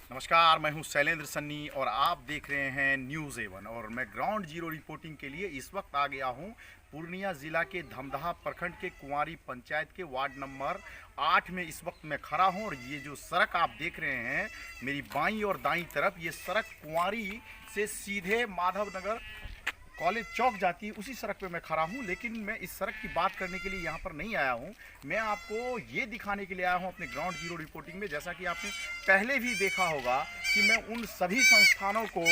नमस्कार, मैं हूं शैलेंद्र सन्नी और आप देख रहे हैं न्यूज़ एवन। और मैं ग्राउंड जीरो रिपोर्टिंग के लिए इस वक्त आ गया हूं पूर्णिया ज़िला के धमदाहा प्रखंड के कुंवारी पंचायत के वार्ड नंबर 8 में इस वक्त मैं खड़ा हूं। और ये जो सड़क आप देख रहे हैं मेरी बाईं और दाईं तरफ, ये सड़क कुंवारी से सीधे माधवनगर कॉलेज चौक जाती है, उसी सड़क पे मैं खड़ा हूँ। लेकिन मैं इस सड़क की बात करने के लिए यहाँ पर नहीं आया हूँ, मैं आपको ये दिखाने के लिए आया हूँ अपने ग्राउंड जीरो रिपोर्टिंग में। जैसा कि आपने पहले भी देखा होगा कि मैं उन सभी संस्थानों को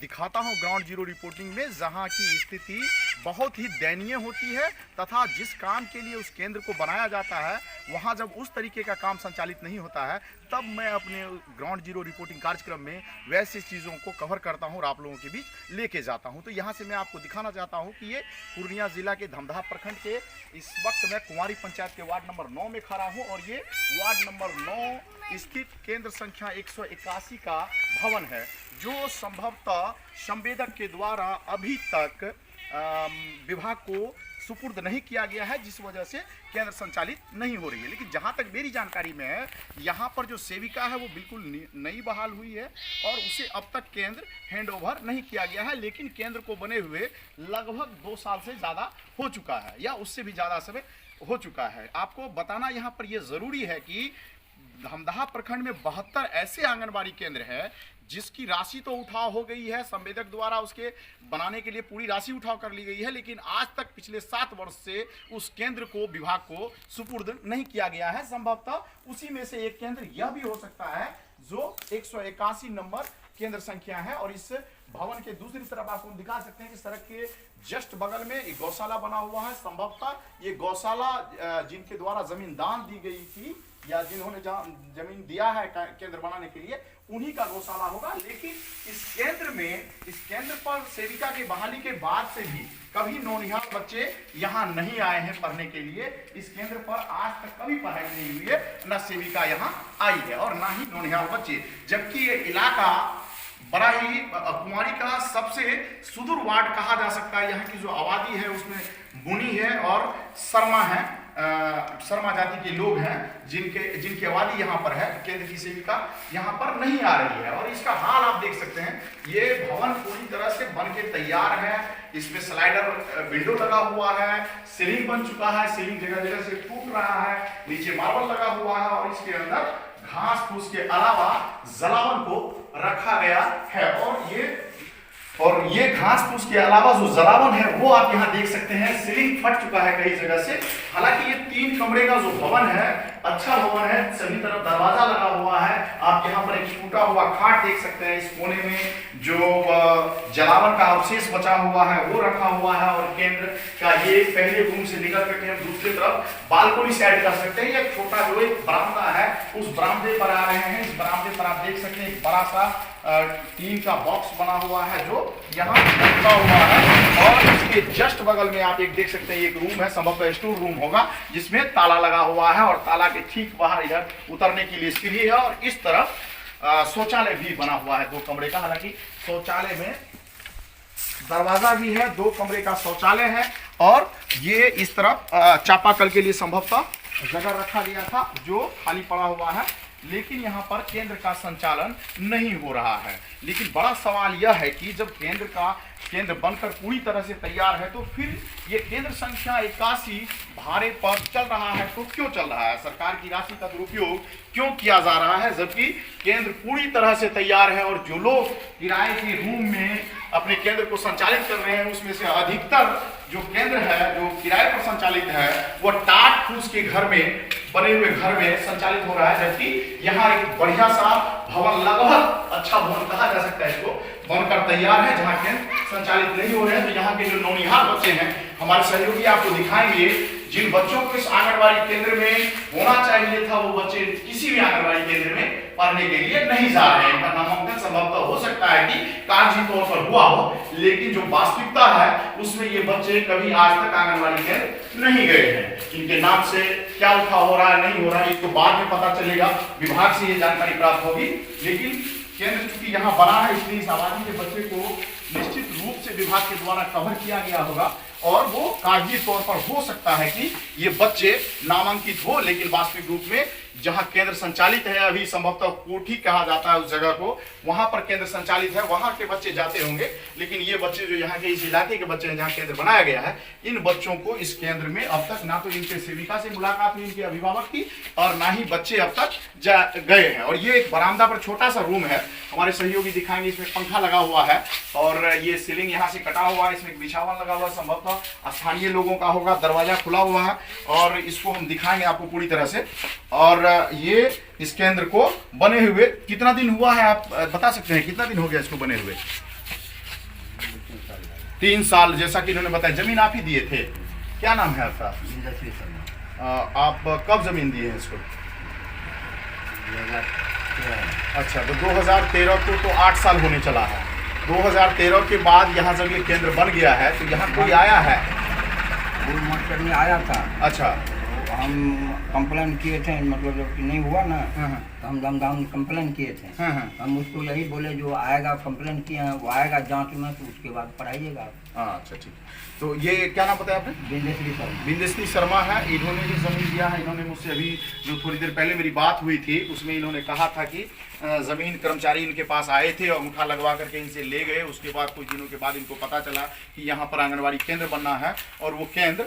दिखाता हूँ ग्राउंड जीरो रिपोर्टिंग में जहाँ की स्थिति बहुत ही दयनीय होती है, तथा जिस काम के लिए उस केंद्र को बनाया जाता है वहाँ जब उस तरीके का काम संचालित नहीं होता है तब मैं अपने ग्राउंड जीरो रिपोर्टिंग कार्यक्रम में वैसी चीज़ों को कवर करता हूँ और आप लोगों के बीच लेके जाता हूँ। तो यहाँ से मैं आपको दिखाना चाहता हूँ कि ये पूर्णिया ज़िला के धमदाहा प्रखंड के इस वक्त मैं कुंवारी पंचायत के वार्ड नंबर 9 में खड़ा हूँ। और ये वार्ड नंबर 9 स्थित केंद्र संख्या 181 का भवन है, जो संभवतः संवेदक के द्वारा अभी तक विभाग को सुपुर्द नहीं किया गया है, जिस वजह से केंद्र संचालित नहीं हो रही है। लेकिन जहां तक मेरी जानकारी में है, यहां पर जो सेविका है वो बिल्कुल नई बहाल हुई है और उसे अब तक केंद्र हैंड ओवर नहीं किया गया है। लेकिन केंद्र को बने हुए लगभग 2 साल से ज़्यादा हो चुका है या उससे भी ज़्यादा समय हो चुका है। आपको बताना यहाँ पर यह ज़रूरी है कि धमदाहा प्रखंड में 72 ऐसे आंगनबाड़ी केंद्र हैं जिसकी राशि तो उठाव हो गई है, संवेदक द्वारा उसके बनाने के लिए पूरी राशि उठाव कर ली गई है, लेकिन आज तक पिछले 7 वर्ष से उस केंद्र को विभाग को सुपुर्द नहीं किया गया है। संभवतः उसी में से एक केंद्र यह भी हो सकता है जो 181 नंबर केंद्र संख्या है। और इस भवन के दूसरी तरफ आपको दिखा सकते हैं कि सड़क के जस्ट बगल में एक गौशाला बना हुआ है। संभवतः ये गौशाला जिनके द्वारा जमीन दान दी गई थी या जिन्होंने जमीन दिया है केंद्र बनाने के लिए, उन्हीं का गौशाला होगा। लेकिन इस केंद्र पर सेविका की बहाली के बाद से भी कभी नौनिहाल बच्चे यहाँ नहीं आए हैं पढ़ने के लिए। इस केंद्र पर आज तक कभी पढ़ाई नहीं हुई है, न सेविका यहाँ आई है और ना ही नौनिहाल बच्चे। जबकि ये इलाका बड़ा ही कुंवारी का सबसे सुदूर वार्ड कहा जा सकता है। यहाँ की जो आबादी है उसमें बुनी है और शर्मा है, शर्मा जाति के लोग हैं जिनकी आबादी यहाँ पर है। केंद्र की सेविका यहाँ पर नहीं आ रही है और इसका हाल आप देख सकते हैं। ये भवन पूरी तरह से बन के तैयार है, इसमें स्लाइडर विंडो लगा हुआ है, सीलिंग बन चुका है, सीलिंग जगह जगह से टूट रहा है, नीचे मार्बल लगा हुआ है और इसके अंदर घास फूस के अलावा जलावन को रखा गया है। और ये घास फूस के अलावा जो जलावन है वो आप यहाँ देख सकते हैं, सीलिंग फट चुका है कई जगह से। हालांकि ये 3 कमरे का जो भवन है अच्छा भवन है, सभी तरफ दरवाजा लगा हुआ है। आप यहाँ पर एक टूटा हुआ खाट देख सकते हैं, इस कोने में जो जलावन का अवशेष बचा हुआ है वो रखा हुआ है। और केंद्र का ये पहले रूम से निकल करके हम दूसरी तरफ बालकोनी से ऐड कर सकते हैं। ये छोटा जो एक बरामदा है उस बरामदे पर आ रहे हैं। इस बरामदे पर आप देख सकते हैं एक बड़ा सा टीन का बॉक्स बना हुआ है जो यहाँ रखा हुआ है। और इसके जस्ट बगल में आप एक देख सकते हैं एक रूम है, संभवतः स्टोर रूम होगा, जिसमें ताला लगा हुआ है और ताला के ठीक बाहर इधर उतरने के लिए सीढ़ी है। और इस तरफ शौचालय भी बना हुआ है 2 कमरे का। हालांकि शौचालय में दरवाजा भी है, 2 कमरे का शौचालय है। और ये इस तरफ चापाकल के लिए संभवतः जगह रखा गया था जो खाली पड़ा हुआ है, लेकिन यहाँ पर केंद्र का संचालन नहीं हो रहा है। लेकिन बड़ा सवाल यह है कि जब केंद्र बनकर पूरी तरह से तैयार है तो फिर ये केंद्र संख्या 81 भाड़े पर चल रहा है तो क्यों चल रहा है? सरकार की राशि का दुरुपयोग क्यों किया जा रहा है जबकि केंद्र पूरी तरह से तैयार है? और जो लोग किराए के रूम में अपने केंद्र को संचालित कर रहे हैं उसमें से अधिकतर जो केंद्र है जो किराए पर संचालित है वो टाट फूस के घर में बने हुए घर में संचालित हो रहा है। जबकि यहाँ एक बढ़िया सा भवन, लगभग अच्छा भवन कहा जा सकता है इसको, बनकर तैयार है जहाँ केंद्र संचालित नहीं हो रहे हैं। तो यहाँ के जो नौनिहाल बच्चे हैं, हमारे सहयोगी आपको दिखाएंगे जिन बच्चों को इस आंगनबाड़ी केंद्र में होना चाहिए था वो बच्चे किसी भी आंगनबाड़ी केंद्र में पढ़ने के लिए नहीं जा रहे हैं। इनका नामांकन संभवतः हो सकता है कि कागजी तौर पर हुआ हो, लेकिन जो वास्तविकता है उसमें ये बच्चे कभी आज तक आंगनबाड़ी केंद्र नहीं गए हैं। इनके नाम से क्या उठाव हो रहा है नहीं हो रहा है, इसको बाद में पता चलेगा, विभाग से ये जानकारी प्राप्त होगी। लेकिन केंद्र चूंकि यहाँ बना है इसलिए इस आबादी के बच्चे को निश्चित रूप से विभाग के द्वारा कवर किया गया होगा और वो कागजी तौर पर हो सकता है कि ये बच्चे नामांकित हो, लेकिन वास्तविक रूप में जहां केंद्र संचालित है, अभी संभवतः कोठी कहा जाता है उस जगह को, वहां पर केंद्र संचालित है, वहां के बच्चे जाते होंगे। लेकिन ये बच्चे जो यहाँ के इस इलाके के बच्चे हैं जहाँ केंद्र बनाया गया है, इन बच्चों को इस केंद्र में अब तक ना तो इनके सेविका से मुलाकात हुई इनके अभिभावक की, और ना ही बच्चे अब तक गए हैं। और ये एक बरामदा पर छोटा सा रूम है, हमारे सहयोगी दिखाएंगे, इसमें पंखा लगा हुआ है और ये सीलिंग यहाँ से कटा हुआ है, इसमें एक बिछावन लगा हुआ है, संभवतः स्थानीय लोगों का होगा, दरवाजा खुला हुआ है और इसको हम दिखाएंगे आपको पूरी तरह से। और ये इस केंद्र को बने हुए कितना दिन हुआ है, आप बता सकते हैं कितना दिन हो गया इसको बने हुए? 3 साल, जैसा कि इन्होंने बताया। जमीन आप ही दिए थे, क्या नाम है आपका? आप कब जमीन दिए हैं इसको? अच्छा, तो 2013 को तो 8 साल होने चला है। 2013 के बाद यहाँ जब ये केंद्र बन गया है तो यहाँ कोई आया है? में आया था। अच्छा, तो हम कंप्लेन किए थे, मतलब जब नहीं हुआ ना तो हम दमदाम कंप्लेन किए थे। हम उसको यही बोले जो आएगा कंप्लेन किए हैं वो आएगा जांच में, तो उसके बाद पढ़ाइएगा। अच्छा ठीक। तो ये क्या नाम बताया आपने? बिंदेश्वरी शर्मा। बिंदेश्वरी शर्मा है, इन्होंने ही जमीन दिया है। इन्होंने मुझसे अभी जो थोड़ी देर पहले मेरी बात हुई थी उसमें इन्होंने कहा था कि जमीन कर्मचारी इनके पास आए थे और अंगूठा लगवा करके इनसे ले गए। उसके बाद कुछ दिनों के बाद इनको पता चला कि यहाँ पर आंगनबाड़ी केंद्र बनना है और वो केंद्र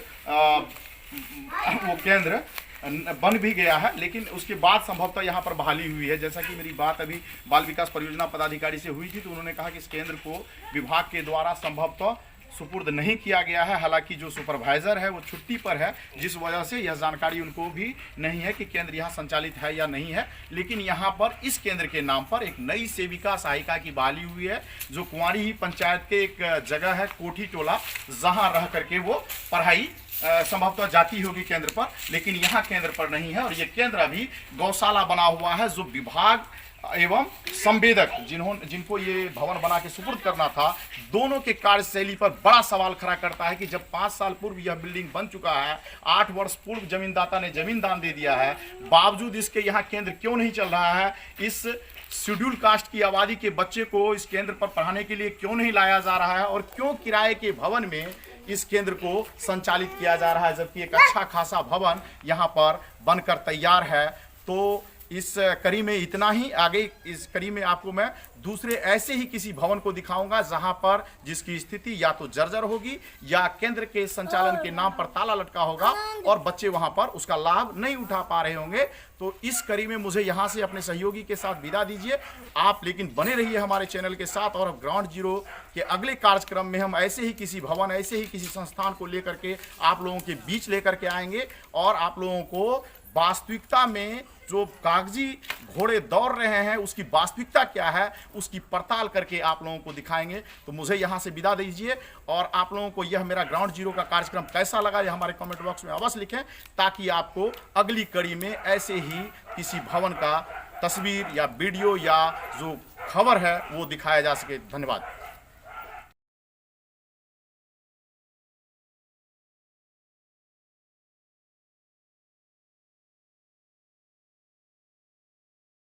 बन भी गया है। लेकिन उसके बाद संभवतः यहाँ पर बहाली हुई है। जैसा कि मेरी बात अभी बाल विकास परियोजना पदाधिकारी से हुई थी तो उन्होंने कहा कि इस केंद्र को विभाग के द्वारा संभवतः सुपुर्द नहीं किया गया है। हालांकि जो सुपरवाइजर है वो छुट्टी पर है, जिस वजह से यह जानकारी उनको भी नहीं है कि केंद्र यहाँ संचालित है या नहीं है। लेकिन यहाँ पर इस केंद्र के नाम पर एक नई सेविका सहायिका की बहाली हुई है, जो कुंवारी ही पंचायत के एक जगह है कोठी टोला, जहाँ रह करके वो पढ़ाई संभवतः जाती होगी केंद्र पर, लेकिन यहाँ केंद्र पर नहीं है। और ये केंद्र अभी गौशाला बना हुआ है, जो विभाग एवं संवेदक जिनको ये भवन बना के सुपुर्द करना था, दोनों के कार्यशैली पर बड़ा सवाल खड़ा करता है कि जब 5 साल पूर्व यह बिल्डिंग बन चुका है, 8 वर्ष पूर्व जमीनदाता ने जमीन दान दे दिया है, बावजूद इसके यहाँ केंद्र क्यों नहीं चल रहा है? इस शेड्यूल कास्ट की आबादी के बच्चे को इस केंद्र पर पढ़ाने के लिए क्यों नहीं लाया जा रहा है? और क्यों किराए के भवन में इस केंद्र को संचालित किया जा रहा है, जबकि एक अच्छा खासा भवन यहाँ पर बनकर तैयार है? तो इस कड़ी में इतना ही। आगे इस कड़ी में आपको मैं दूसरे ऐसे ही किसी भवन को दिखाऊंगा जहां पर जिसकी स्थिति या तो जर्जर होगी या केंद्र के संचालन के नाम पर ताला लटका होगा और बच्चे वहां पर उसका लाभ नहीं उठा पा रहे होंगे। तो इस कड़ी में मुझे यहां से अपने सहयोगी के साथ विदा दीजिए आप, लेकिन बने रहिए हमारे चैनल के साथ। और ग्राउंड जीरो के अगले कार्यक्रम में हम ऐसे ही किसी भवन, ऐसे ही किसी संस्थान को लेकर के आप लोगों के बीच लेकर के आएंगे और आप लोगों को वास्तविकता में जो कागजी घोड़े दौड़ रहे हैं उसकी वास्तविकता क्या है उसकी पड़ताल करके आप लोगों को दिखाएंगे। तो मुझे यहाँ से विदा दीजिए और आप लोगों को यह मेरा ग्राउंड जीरो का कार्यक्रम कैसा लगा ये हमारे कमेंट बॉक्स में अवश्य लिखें, ताकि आपको अगली कड़ी में ऐसे ही किसी भवन का तस्वीर या वीडियो या जो खबर है वो दिखाया जा सके। धन्यवाद।